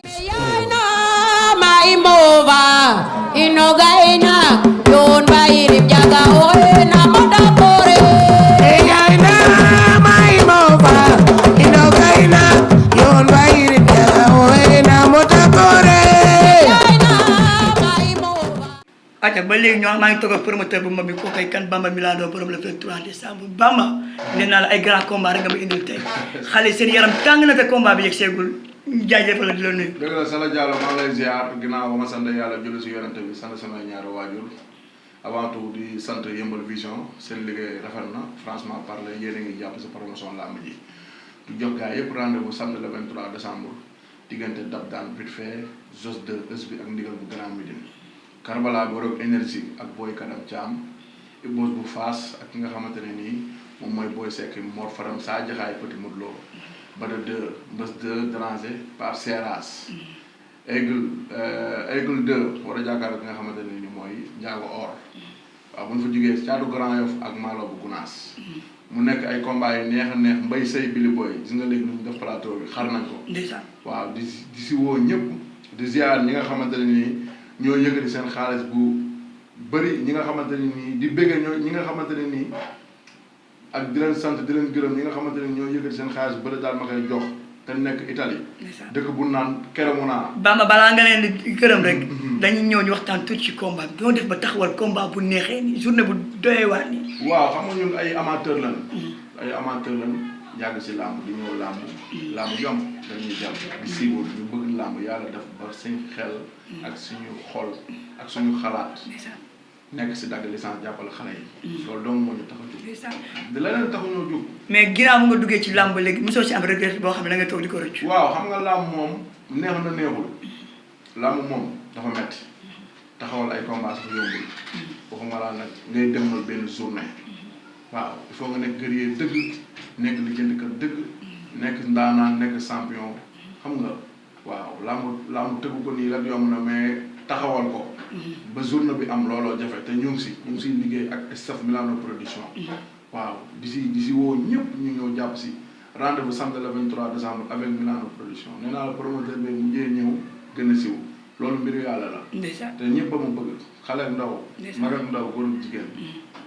Yaina maimova inogaina yon bairim jaga oena modakore. Yaina maimova inogaina yon bairim jaga oena modakore. Yaina maimova. Aja ba léegi ñoo maa ngi toog ak promoteur bu mag bi koo koy kan Bamba Milano borom le 23 décembre Bamba nee naa la ay grand combat rek nga ma indil tey xale seen yaram tàng na te combat bi yegg seegul jaajëfal la di la nuyu. dëgg la Sala Diallo maa ngi lay ziar ginnaaw ba ma sant yàlla julli si yonente bi sant samay ñaari waajur avant tout di sant Yeumbeul Vision seen liggéey rafet na franchement parler yéen a ngi jàpp si promotion làmb ji di jox gars yëpp rendez-vous samedi le 23 décembre diggante dab daan vite fait Jos 2 ës bi ak ndigal bu Grand Médine Karbala bu Rock énergie ak Boy Kadam Thiam Ibos bu Fass ak ki nga xamante ne nii moom mooy Boy Seck Mor Faram Sa Jaxaay Petit Modou Lo Bada 2 Mbës 2 dérangé par Seras Aigle 2 war a jàkkaarloo ki nga xamante ne ni mooy Njaago Or waaw bu ñu fa jógee caatu Grand Yoff ak Malo bu Gunaas mu nekk ay combat yu neex a neex Mbay Sey Billy Boy gis nga léegi ñu def plateau bi xar nañ ko waaw di si woo ñëpp di ziar ñi nga xamante ne nii ñoo yëkkati seen xaalis bu bëri ñi nga xamante ne nii di bëgg ñi nga xamante ne nii ak di leen sant di leen gërëm ñi nga xamante ne ñoo yëkkati seen xaalis bu bëri daal ma koy jox te nekk Italie dëkk bu naan Cremona. Bamba balaa nga leen di gërëm rek dañuy ñëw ñu waxtaan tuuti ci combat bi ñoo def ba taxawal combat bu neexee ni journée bu doyee waat ni waaw xam nga ñun ay amateur lañ ay amateur lañ yàgg si làmb di ñëw làmb yomb dañuy jàpp di siiwul ñu bëgg làmb yàlla def ba suñu xel ak suñu xol ak suñu xalaat nekk si dagg licence jàppale xale yi loolu donc moo ñu tax a jóg di leneen taxuñoo jóg mais ginnaaw bu nga duggee ci làmb léegi mosoo si am regret boo xam ne da nga toog di ko rëcc waaw xam nga làmb moom neex na neexul làmb moom dafa metti taxawal ay combat sax yombul waxuma laa nag ngay demal benn journée waaw il faut nga nekk guerrier dëgg nekk lijjantikat dëgg nekk ndaanaan nekk champion xam nga waaw làmb tëggu ko nii rek yomb na mais taxawal ko ba journée bi am looloo jafe te ñu ngi si liggéey ak staff Milano production waaw di si woo ñëpp ñu ñëw jàpp si rendez-vous samedi le 23 décembre avec Milano production nee naa la promoteur bi mujjee ñëw gën a siw loolu mbiru yàlla la te ñëpp ba mu bëgg xale ak ndaw mag ak ndaw góor ak jigéen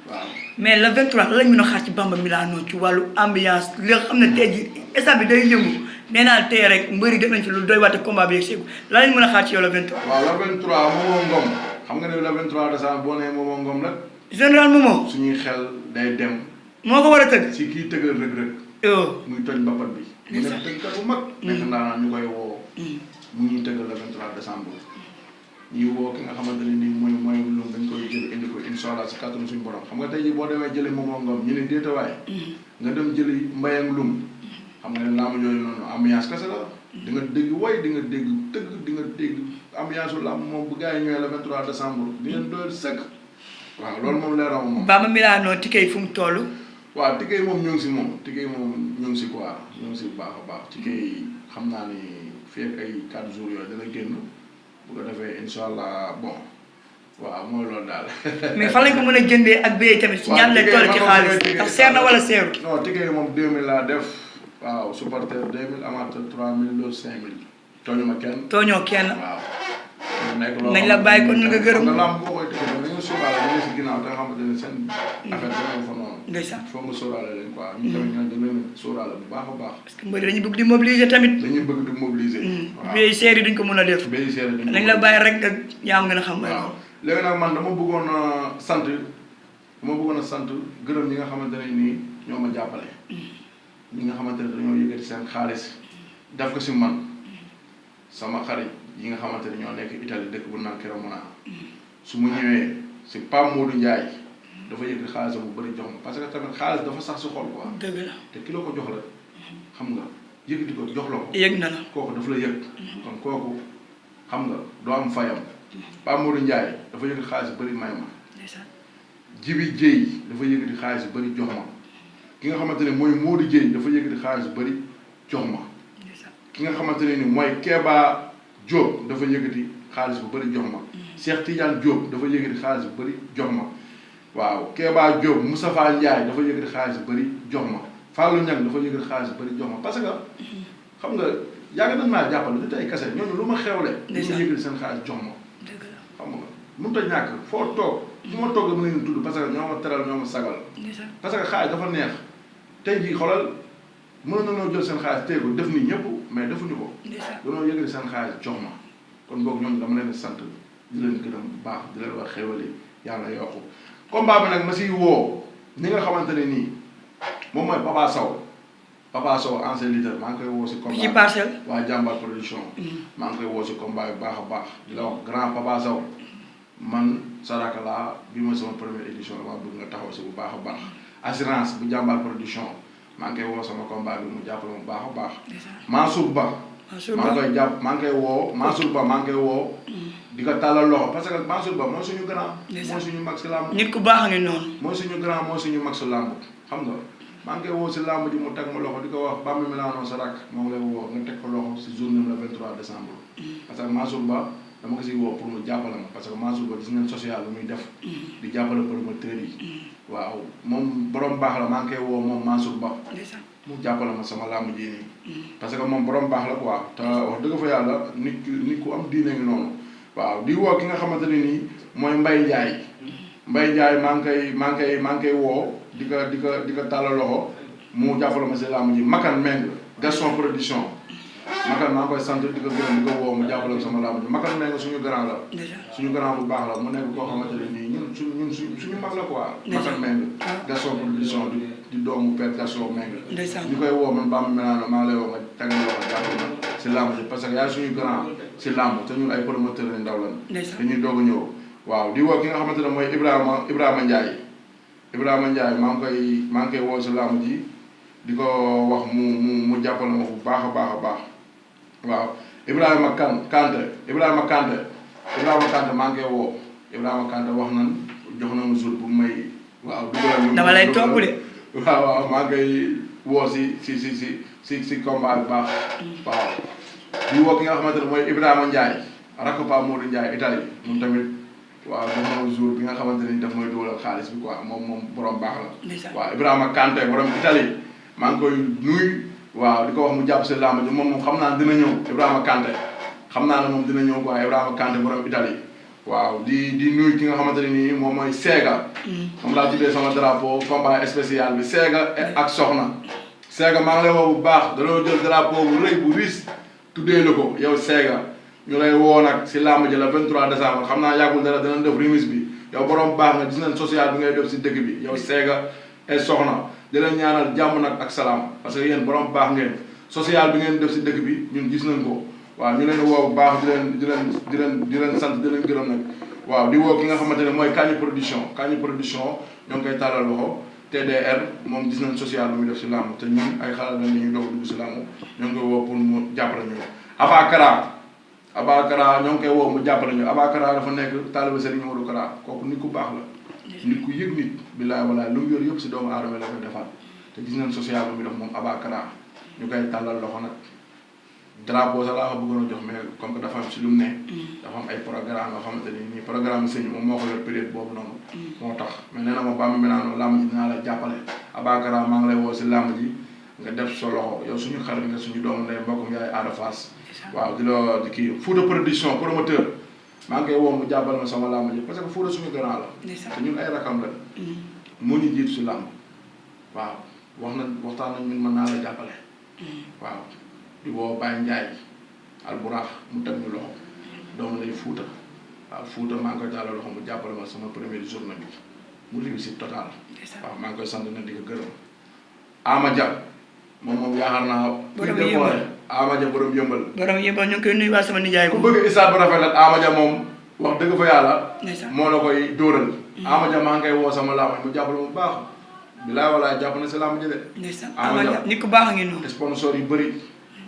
waaw mais le 23 lan lañ mën a xaar ci Bamba Milano ci wàllu ambiance li nga xam ne tey jii stade bi day yëngu nee naa tey rek mbëri def nañ fi lu doy waate combat bi yegg seegu lan lañ mën a xaar ci yow le 23 waaw le 23 Momo Ngom xam nga ne le 23 décembre boo nee Momo Ngom rek général Momo suñuy xel day dem moo ko war a tëgg si kii tëggal rëg-rëg muy toj mbapat bi mu nekk tëggkat bu mag nekk ndaanaan ñu koy woo mu ñuy tëggal le 23 décembre ñuy woo ki nga xamante ne nii mooy lu dañ koy jël indi ko incha allah si kàttanu suñu borom xam nga tey jii boo demee jëli Momo Ngom ñu ne déetawaay nga dem jëli Mbayang Lum xam nga ne laamu yooyu noonu ambiance kese la di nga dégg way di nga dégg tëgg di nga dégg ambiance u làmb moom bu gars yi ñëwee le 23 décembre di ngeen doyal sëkk waaw loolu moom leeral moom Bamba Milano ticket yi fu mu toll waaw ticket yi moom ñu ngi si moom ticket yi moom ñu ngi si quoi ñu ngi si bu baax a baax ticket yi xam naa ni fii ak ay 4 jours yooyu dana génn bu ko defee incha allah bon waaw mooy loolu daal. mais fan lañ ko mën a jëndee ak béy tamit ci ñaan lay toll ci xaalis ndax seer na wala seeru non ticket yi moom 2000 laa def waaw supporter 2000 amateur 3000 loolu 5000 tooñu ma kenn. tooñoo kenn waaw. nekk loolu nañ la bàyyi kon nga gërëm. nga lamb boo koy ticket dañoo sóoraale dañoo si ginnaaw te nga xamante ne seen affaire dañoo fa noonu. ndeysaan foog nga sóoraale leen quoi. ñu tamit ñoo dañ leen sóoraale bu baax a baax. parce que mbëri dañuy bëgg di mobiliser tamit. dañuy bëgg di mobiliser. waaw béy seer yi duñ ko mën a def. béy seer yi nañ la bàyyi rek nga yaa am gën a xam. waaw léegi nag man dama bëggoon a sant gërëm ñi nga xamante ne nii ñoo ma jàppale. ñi nga xamante ne dañoo yëkkati seen xaalis def ko si man sama xarit yi nga xamante ne ñoo nekk Italie dëkk bu naan Cremona su mu ñëwee si Pape Modou Ndiaye dafa yëkkati xaalis bu bëri jox ma parce que tamit xaalis dafa sax si xol quoi. dëgg la te ki la ko jox la xam nga yëkkati ko jox la ko. yëg na la kooku dafa la yëg. kon kooku xam nga doo am fayam. Pape Modou Ndiaye dafa yëkkati xaalis bu bëri may ma. Jibi Dieye dafa yëkkati xaalis bu bëri jox ma. ki nga xamante ne mooy Modou Dieye dafa yëkkati xaalis bu bëri jox ma. ki nga xamante ne ni mooy Kéba Diop dafa yëkkati xaalis bu bëri jox ma. Cheikh Tidiane Diop dafa yëkkati xaalis bu bëri jox ma. waaw Kéba Diop Moustapha Ndiaye dafa yëkkati xaalis bu bëri jox ma Fallou Niang dafa yëkkati xaalis bu bëri jox ma parce que xam nga yàgg nañ maa jàppale du tey kese ñooñu lu ma xewle. ndeysaan ñu yëgal seen xaalis jox ma. dëgg la xam nga mënut a ñàkk foo toog fu ma toog dama leen tudd parce que ñoo ma teral ñoo ma sagal. ndeysaan parce que xaalis dafa neex tey jii xoolal mën nañoo jël seen xaalis téye ko def ni ñëpp mais defuñu ko. ndeysaan dañoo yëgali seen xaalis jox ma kon boog ñoom dama leen sant di leen gërëm bu baax di leen wax xéwal yi yàlla yokku combat bi nag ma siy woo ñi nga xamante ne nii moom mooy Papa Sow ancien leader maa ngi koy woo si combat ci parcelle waa jàmbaar production maa ngi koy woo si combat bi baax a baax di la wax grand Papa Sow man saraka laa bi ma sama première édition la maa bëgg nga taxaw si bu baax a baax assurance bu jàmbaar production maa ngi koy woo sama combat bi mu jàppale mu baax a baax Mansour Ba maa ngi koy jàpp maa ngi koy woo Mansour Ba maa ngi koy woo di ko tàllal loxo parce que Mansour Ba mooy suñu grand mooy suñu mag si làmb nit ku baax a ngi noonu mooy suñu grand mooy suñu mag si làmb xam nga maa ngi koy woo si làmb ji mu teg ma loxo di ko wax Bambi Milano sa rak moo ngi lay woo nga teg ko loxo si journée le 23 décembre parce que Mansour Ba dama ko siy woo pour mu jàppale ma parce que Mansour Ba gis ngeen social lu muy def di jàppale promoteurs yi waaw moom borom baax la maa ngi koy woo moom Mansour Ba mu jàppale ma sama làmb ji nii parce que moom borom baax la quoi te wax dëgg fa yàlla nit ku am diine ngi noonu waaw di woo ki nga xamante ne nii mooy Mbaye Ndiaye maa ngi koy woo di ko tàllal loxo mu jàppale ma si làmb ji Makan Meng Gaston production Makan maa ngi koy sant di ko gërëm di ko woo mu jàppale sama làmb ji Makan Meng suñu grand la suñu grand bu baax la mu nekk koo xamante ne nii ñun suñu mag la quoi Makan Meng Gaston production di doomu père Gaston Meng ñu koy woo man Bamba Milano maa ngi lay woo nga tegal loxo jàppale ma si làmb ji parce que yaay suñu grand si làmb te ñun ay promoteurs lañ ndaw lañ dañuy doog a ñëw waaw di woo ki nga xamante ne mooy Ibrahima Ndiaye maa ngi koy woo si làmb ji di ko wax mu jàppale ma bu baax a baax waaw Ibrahima Kanté maa ngi koy woo Ibrahima Kanté wax nan jox na ma jour bu may waaw dugalal dama lay topp de waaw maa ngi koy woo si combat bi baax waaw di woo ki nga xamante ne mooy Ibrahima Ndiaye rakk Pa Modou Ndiaye Italie moom tamit waaw jox na ma jour bi nga xamante ni daf may dugalal xaalis bi quoi moom borom baax la waaw Ibrahima Kanté borom Italie maa ngi koy nuyu waaw di ko wax mu jàpp si làmb ji moom xam naa dina ñëw Ibrahima Kanté xam naa ne moom dina ñëw quoi Ibrahima Kanté borom Italie waaw di nuyu ki nga xamante ne nii moom mooy Sega moom laa tuddee sama drapeau combat spécial bi Sega ak Soxna Sega maa ngi lay woo bu baax dañoo jël drapeau bu rëy bu riis tuddee la ko yow Sega ñu lay woo nag si làmb ji la 23 décembre xam naa yàggul dara danañ def remise bi yow borom baax nga gis nañ social bi ngay def si dëkk bi yow Sega et Soxna di leen ñaanal jàmm nag ak salaam parce que yéen borom baax ngeen social bi ngeen def si dëkk bi ñun gis nañ ko waaw ñu leen woo bu baax di leen sant di leen gërëm nag waaw di woo ki nga xamante ne mooy Kañu production ñoo ngi koy tàllal loxo TDR moom gis nañ social bi muy def si làmb te ñun ay xalaat lañ ñuy doog dugg si làmb ñoo ngi koy woo pour mu jàppale ñu Abakara ñoo ngi koy woo mu jàppale ñu Abakara dafa nekk taaliba Serigne Modou Kara kooku nit ku baax la nit ku yëg nit billaay walaay lu mu yor yëpp si doomu aadama la koy defaat te gis nañ social bi muy def moom Abakara ñu koy tàllal loxo nag drapeau sax laa ko bëggoon a jox mais comme que dafa am si lu mu ne dafa am ay programme yoo xamante ni nii programme sëñ moom moo ko yor période boobu noonu moo tax mais nee na ma Bamba Milano làmb ji dinaa la jàppale Abakara maa ngi lay woo si làmb ji nga def sa loxo yow suñu xarit nga suñu doomu ndey mbokkum yaay Ada Fass waaw di kii Fouta production promoteur maa ngi koy woo mu jàppale ma sama làmb ji parce que Fouta suñu grand la te ñun ay rakam la moo ñu jiitu si làmb waaw waxtaan nañ ñun mën naa la jàppale waaw di woo Baye Ndiaye alburax mu teg ñu loxo doomu lay Fouta waaw Fouta maa ngi koy tàllal loxo mu jàppale ma sama première journée bi mu réussite total waaw maa ngi koy sant na di ko gërëm Ama Dia moom yaakaar naa Ama Dia borom yëmbal ñu ngi koy nuyuwaat sama nijaay ku bëgg isaat bu rafet la Ama Dia moom wax dëgg fa yàlla moo la koy dóoral Ama Dia maa ngi koy woo sama làmb mu jàppale mu baax bilaay walaay jàpp na si làmb ji de Ama Dia nit ku baax a ngi noonu sponsor yu bëri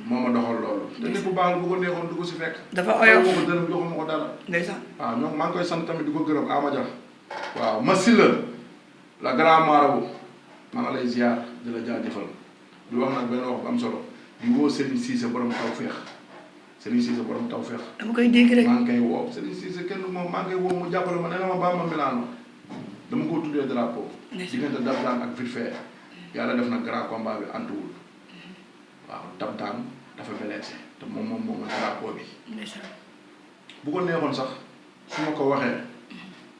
moo ma doxal loolu te nit ku baax la bu ko neexoon du ko si fekk dafa oyof ko dërëm joxuma ko dara ndeysaan waaw ñoom maa ngi koy sant tamit di ko gërëm Ama Dia waaw Masila la grand marabout maa ngi lay ziar di la jaajëfal di wax nag benn wax bu am solo di woo Serigne Cissé borom tawfeex dama koy dégg rek maa ngi koy woo Serigne Cissé kenn moom maa ngi koy woo mu jàppale ma nee na ma Bamba Milano dama ko tuddee drapeau diggante Dab Daan ak vite fait yàlla def na grand combat bi antuwul waaw Dab Daan dafa blessé te moom drapeau bi ndeysaan bu ko neexoon sax su ma ko waxee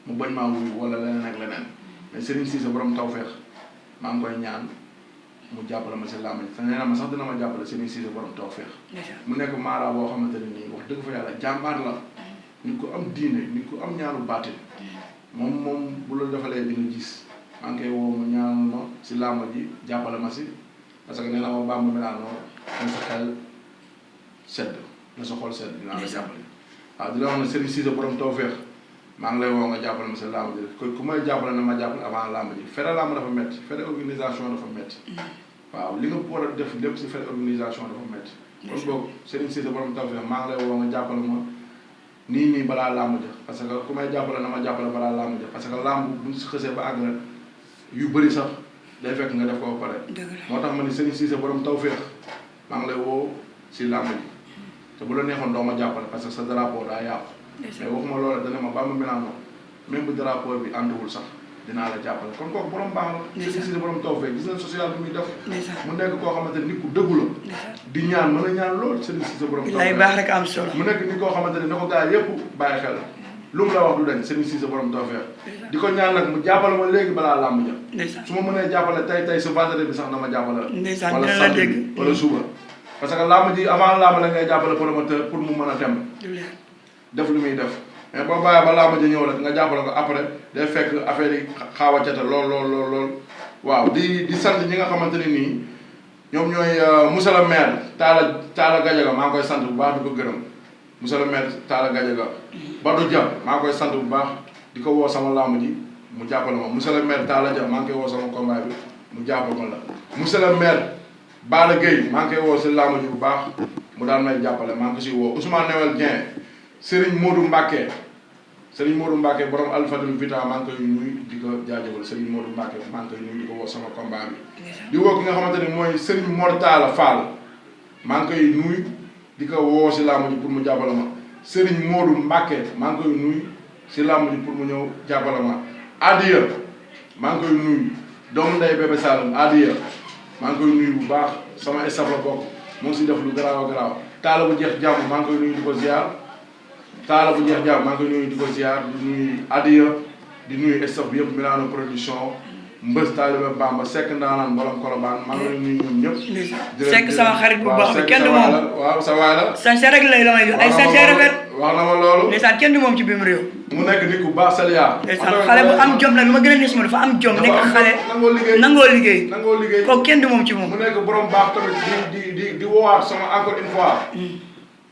mu bañ maa wuyu wala leneen ak leneen mais Serigne Cissé borom tawfeex maa ngi koy ñaan mu jàppale ma si làmb ji te nee na ma sax dina ma jàppale Serigne Cissé borom tawfeex mu nekk maara boo xamante ne nii wax dëgg fa yàlla jàmbaar la nit ko am diine nit ko am ñaanu baatin moom bu la defalee di nga gis maa ngi koy woo mu ñaanal ma si làmb ji jàppale ma si parce que nee na ma Bamba Milano na sa xel sedd na sa xol sedd dinaa la jàppale waaw di la wax ne Serigne Cissé borom tawfeex maa ngi lay woo nga jàppale ma si làmb ji ku may jàppale na ma jàppale avant làmb ji fere làmb dafa métti fere organisation dafa métti waaw li nga war a def lépp si fere organisation dafa métti kon boog Serigne Cissé borom tawfeex maa ngi lay woo nga jàppale ma nii balaa làmb ja parce que ku may jàppale na ma jàppale balaa làmb ja parce que làmb buñ si xësee ba àgg yu bëri sax day fekk nga def ko ba pare moo tax ma ni Serigne Cissé borom tawfeex maa ngi lay woo si làmb ji te bu la neexoon doo ma jàppale parce que sa drapeau daa yàqu mais waxuma loola dana ma Bamba Milano même bu drapeau bi ànduwul sax dinaa la jàppale kon kooku borom baax la Serigne Cissé borom tawfeex gis na social bi muy def mu nekk koo xamante nit ku dëggu la di ñaan mën a ñaan lool Serigne Cissé borom tawfeex lay baax rek am solo mu nekk nit koo xamante ne na ko gaa yëpp bàyyi xel lu mu la wax du dañ Serigne Cissé borom tawfeex di ko ñaan nag mu jàppale ma léegi balaa làmb ja su ma mënee jàppale tey su vendredi bi sax na ma jàppale la wala samedi wala suba parce que làmb ji avant làmb la ngay jàppale promoteur pour mu mën a dem def lu muy def mais boo bàyyee ba làmb ji ñëw rek nga jàppale ko après day fekk affaire yi xaaw a cete lool waaw di sant ñi nga xamante ne nii ñoom ñooy monsieur le maire Talla Gadiaga maa ngi koy sant bu baax di ko gërëm monsieur le maire Talla Gadiaga Badou Dia maa ngi koy sant bu baax di ko woo sama làmb ji mu jàppale ma monsieur le maire Talla Dia maa ngi koy woo sama combat bi mu jàppale ma la monsieur le maire Bala Gueye maa ngi koy woo si làmb ji bu baax mu daan may jàppale maa ngi ko si woo Ousmane Newel Dieng Serigne Modou Mbacke borom Alfadul Vita maa ngi koy nuyu di ko jaajëfal Serigne Modou Mbacke maa ngi koy nuyu di ko woo sama combat bi di woo ki nga xamante ne mooy Serigne Mortala Fall maa ngi koy nuyu di ko woo si làmb ji pour mu jàppale ma Serigne Modou Mbacke maa ngi koy nuyu si làmb ji pour mu ñëw jàppale ma Adiya maa ngi koy nuyu doomu ndey Bébé Saloum Adiya maa ngi koy nuyu bu baax sama staff la bokk mu ngi si def lu garaaw taala bu jeex jàmm maa ngi koy nuyu di ko ziar taala bu jeex jàmm maa ngi koy nuyu di ko ziar di nuyu Adiya di nuyu staff bi yëpp Milano production Mbës Taalibe Bamba Seck Ndaanaan Mbolam Kolobaan maa ngi leen nuyu ñoom ñëpp. Seck sama xarit bu baax bi kenn du moom waaw sa waay la. sañse rek lay la may jox ay sañse rafet. wax na ma loolu. ndeysaan kenn du moom ci biir réew. mu nekk nit ku baax Saliya. ndeysaan xale bu am jom nag lu ma gën a neex ma dafa am jom nekk xale. nangoo liggéey kooku kenn du moom ci moom. mu nekk borom baax tamit di woowaat sama encore une fois.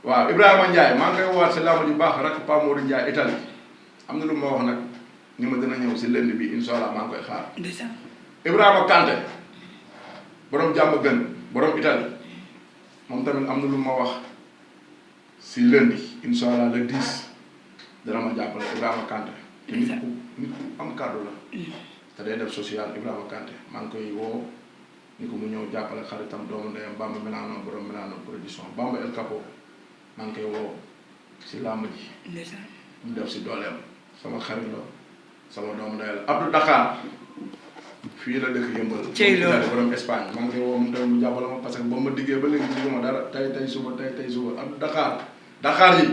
waaw Ibrahima Ndiaye maa ngi koy woowaat si làmb ji baax rakk Pa Modou Ndiaye Italie am na lu ma wax nag ni ma dina ñëw si lënd bi incha allah maa ngi koy xaar. ndeysaan Ibrahima Kanté borom jàmm gën borom Italie moom tamit am na lu ma wax si lundi incha allah le 10 dana ma jàppale Ibrahima Kanté. te nit ku am kàddu la. te day def social Ibrahima Kanté maa ngi koy woo ni ko mu ñëw jàppale xaritam doomu ndeyam Bamba Milano borom Milano production Bamba El Capo maa ngi koy woo si làmb ji. mu def si dooleem sama xarit la sama doomu ndey la Abdou Dakar. fii la dëkk yëmbal. Cey loolu borom Espagne maa ngi koy woo mu tamit mu jàppale ma parce que ba ma diggee ba léegi jiguma dara tey suba am Dakar yi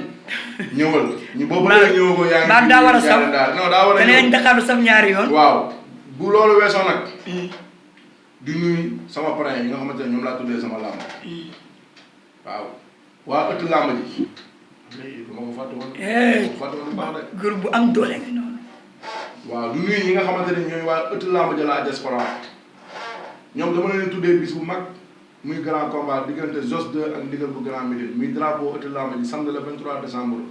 ñëwal. ñu boobu léegi ñëw ko yaa ngi. daa war a saf non daa war a ñëw Dakar du saf ñaari yoon. waaw bu loolu weesoo nag. di nuyu sama parrain yi nga xamante ne ñoom laa tuddee sama làmb. waaw waa ëtt làmb ji. léegi du ma ko fàtte woon. bu baax de. groupe bu am doole nga noonu. waaw du nuyu ñi nga xamante ne ñooy waa ëtt làmb ja la diaspora ñoom dama leen tuddee bis bu mag muy grand combat diggante Zos 2 ak ndigal bu Grand Médine muy drapeau ëtt làmb ji samedi le 23 décembre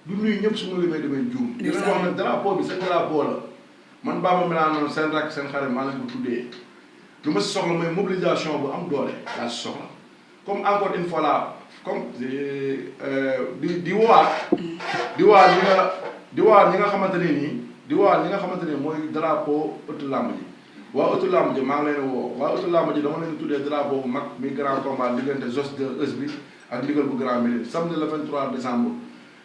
du nuyu ñëpp su ma limee damay juum. di leen wax ne drapeau bi seen drapeau la man Bamba Milano seen rakk seen xarit maa leen ko tuddee lu ma si soxla mooy mobilisation bu am doole laa si soxla comme encore une fois là comme di waat ñi nga xamante ne nii. di waa ñi nga xamante ne mooy drapeau ëttu làmb ji waa ëttu làmb ji maa ngi leen woo waa ëttu làmb ji dama leen tuddee drapeau bu mag muy grand combat diggante Zos de Eus bi ak ndigal bu Grand Médine samedi le 23 décembre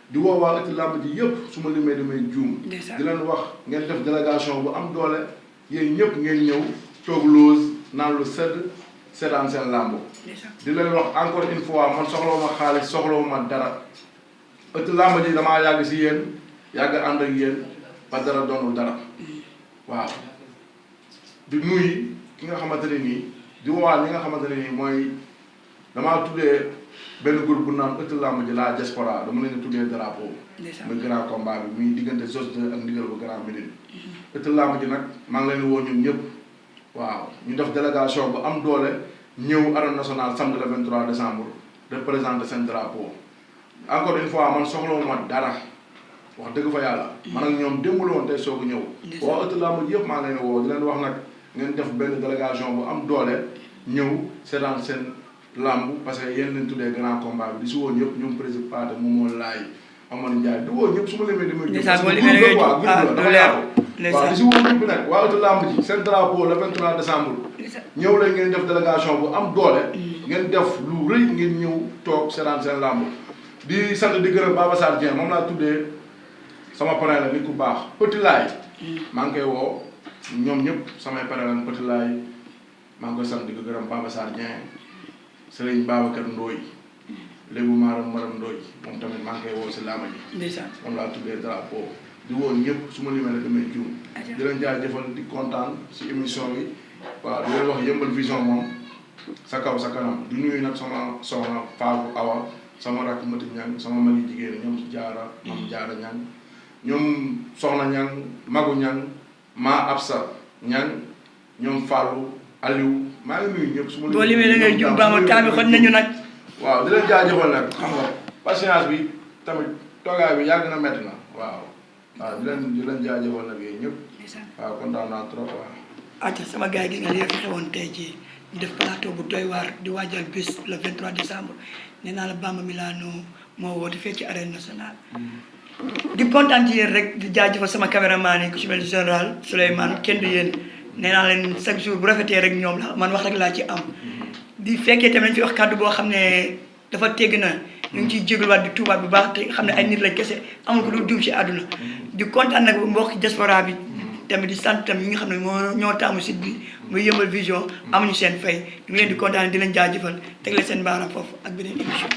di woo waa ëttu làmb ji yëpp su ma limee damay juum di leen wax ngeen def délégation bu am doole yéen ñëpp ngeen ñëw toog loose naan lu sedd seetaan seen làmb di leen wax encore une fois man soxlawuma xaalis soxlawuma dara ëtt làmb ji damaa yàgg si yéen yàgg ànd ak yéen ba dara doonul dara waaw di nuyu ki nga xamante ne nii di woowaat ñi nga xamante ne nii mooy damaa tuddee benn groupe bu naan ëtt làmb ji la diaspora dama leen tuddee drapeau muy grand combat bi muy diggante Zoss 2 ak ndigal bu Grand Médine ëtt làmb ji nag maa ngi leen di woo ñun ñëpp waaw ñu def délégation bu am doole ñëw arène nationale samedi le 23 décembre représenter seen drapeau encore une fois man soxlawuma dara wax dëgg fa yàlla man ak ñoom démb la woon tey soog a ñëw waaw ëtt làmb ji yëpp maa ngi leen di woo di leen wax nag ngeen def benn délégation bu am doole ñëw seetaan seen làmb parce que yéen leen tuddee grand combat bi di si woo ñëpp ñoom président Pathé Momo Laye Amadou Ndiaye di woo ñëpp su ma limee damay jóg waaw di si woo ñëpp nag waa ëtt làmb ji seen drapeau le 23 décembre ñëw leen ngeen def délégation bu am doole ngeen def lu rëy ngeen ñëw toog seetaan seen làmb di sant di gërëm Baba Sarr Dieng moom laa tuddee sama parrain la nit ku baax Petit Laye maa ngi koy woo ñoom ñëpp samay parrain la Petit Laye maa ngi koy sant di ko gërëm Baba Sarr Dieng Serigne Babacar Ndoye léegi Maram Ndoye moom tamit maa ngi koy woo si làmb ji moom laa tuddee drapeau di woo ñëpp su ma limee rek damay juum di leen jaajëfal di kontaan si émission bi waaw di leen wax Yeumbeul Vision moom sa kaw sa kanam di nuyu nag sama soxna Fatou Awa sama rakk Mati Ñang sama magi jigéen ñoom si jaara am jaara ñang ñoom soxna ñang magu ñang maa Absa ñang ñoom Fallou Aliou maa ngi nuyu ñëpp su ma boo limee da ngay jum ba ma temps bi xoj nañu nag waaw di leen jaajëfal nag xam nga patience bi tamit toogaay bi yàgg na métti na waaw di leen jaajëfal nag yooyu ñëpp waaw kontaan naa trop waaw acca sama gars yi gis nga li fi xewoon tey jii ñu def plateau bu doy waar di waajal bis le 23 décembre nee naa la Bamba Milano moo woote fee ci arène nationale di kontaan ci yéen rek di jaajëfal sama caméraman yi ku ci mel ni général Souleymane kenn du yéen nee naa leen chaque jour bu rafetee rek ñoom la man wax rek laa ci am di fekkee tamit nañ fi wax kàddu boo xam ne dafa tegg na ñu ngi ciy jégaluwaat di tuubaat bu baax te xam ne ay nit lañ kese amul ko du juum ci àdduna di kontaan nag mbokk diaspora bi tamit di sant tamit ñi nga xam ne ñoo taamu site bi muy Yeumbeul Vision amuñu seen fay ñu ngi leen di kontaan di leen jaajëfal teg leen seen baaraam foofu ak beneen émission